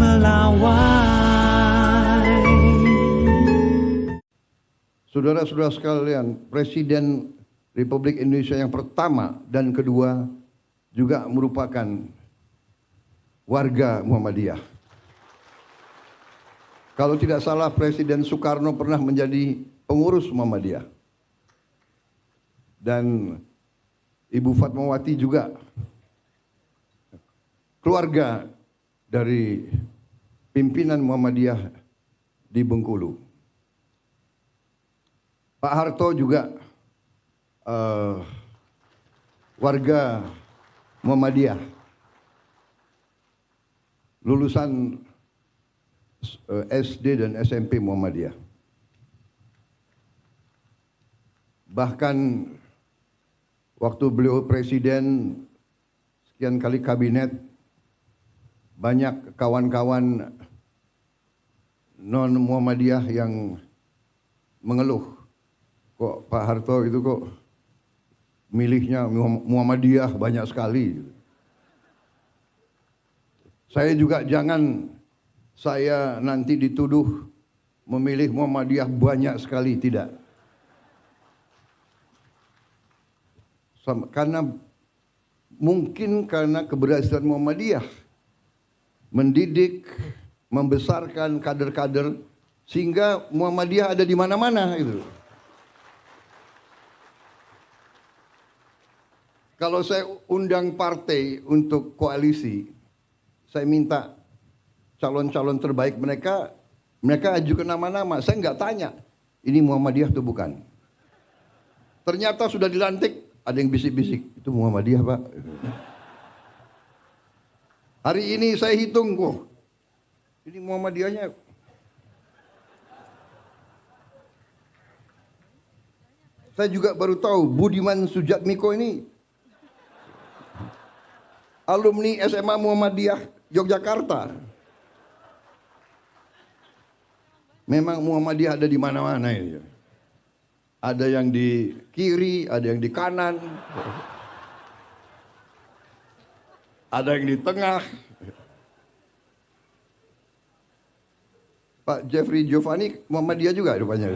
melawai. Saudara-saudara sekalian, Presiden Republik Indonesia yang pertama dan kedua juga merupakan warga Muhammadiyah. Kalau tidak salah, Presiden Soekarno pernah menjadi pengurus Muhammadiyah. Dan Ibu Fatmawati juga keluarga dari pimpinan Muhammadiyah di Bengkulu. Pak Harto juga warga Muhammadiyah, lulusan SD dan SMP Muhammadiyah. Bahkan waktu beliau presiden, sekian kali kabinet, banyak kawan-kawan non Muhammadiyah yang mengeluh, kok Pak Harto itu kok milihnya Muhammadiyah banyak sekali. Saya juga jangan saya nanti dituduh memilih Muhammadiyah banyak sekali, tidak. Karena mungkin karena keberhasilan Muhammadiyah mendidik, membesarkan kader-kader sehingga Muhammadiyah ada di mana-mana itu. Kalau saya undang partai untuk koalisi, saya minta calon-calon terbaik mereka ajukan nama-nama. Saya nggak tanya, ini Muhammadiyah atau bukan. Ternyata sudah dilantik, ada yang bisik-bisik, itu Muhammadiyah Pak. Hari ini saya hitung, kok ini Muhammadiyahnya. Saya juga baru tahu Budiman Sujatmiko ini alumni SMA Muhammadiyah Yogyakarta. Memang Muhammadiyah ada di mana-mana ini. Ada yang di kiri, ada yang di kanan, ada yang di tengah. Pak Jeffrey Giovanni Muhammadiyah juga rupanya.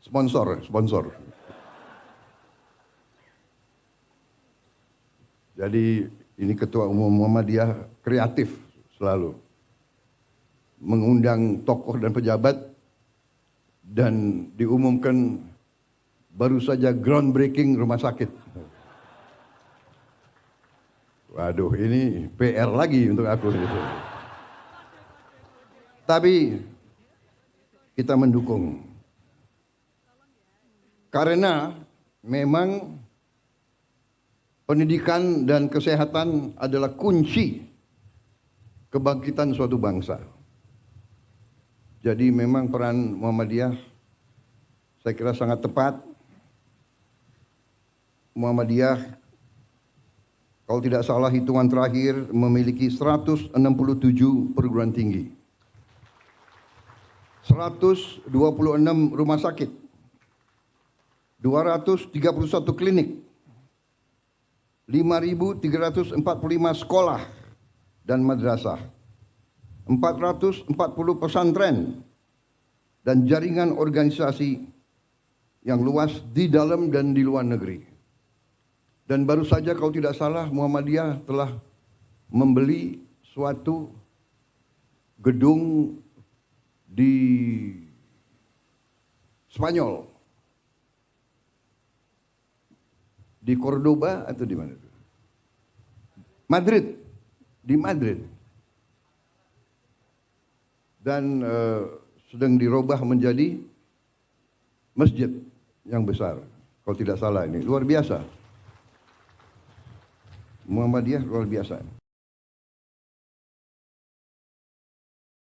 Sponsor. Jadi ini Ketua Umum Muhammadiyah kreatif selalu mengundang tokoh dan pejabat, dan diumumkan baru saja groundbreaking rumah sakit. Waduh, ini PR lagi untuk aku. Tapi kita mendukung. Karena memang pendidikan dan kesehatan adalah kunci kebangkitan suatu bangsa. Jadi memang peran Muhammadiyah saya kira sangat tepat. Muhammadiyah kalau tidak salah hitungan terakhir memiliki 167 perguruan tinggi, 126 rumah sakit, 231 klinik, 5.345 sekolah dan madrasah, 440 pesantren, dan jaringan organisasi yang luas di dalam dan di luar negeri. Dan baru saja kalau tidak salah Muhammadiyah telah membeli suatu gedung di Spanyol, di Cordoba atau di mana? Madrid, di Madrid. Dan sedang dirubah menjadi masjid yang besar. Kalau tidak salah ini luar biasa. Muhammadiyah luar biasa.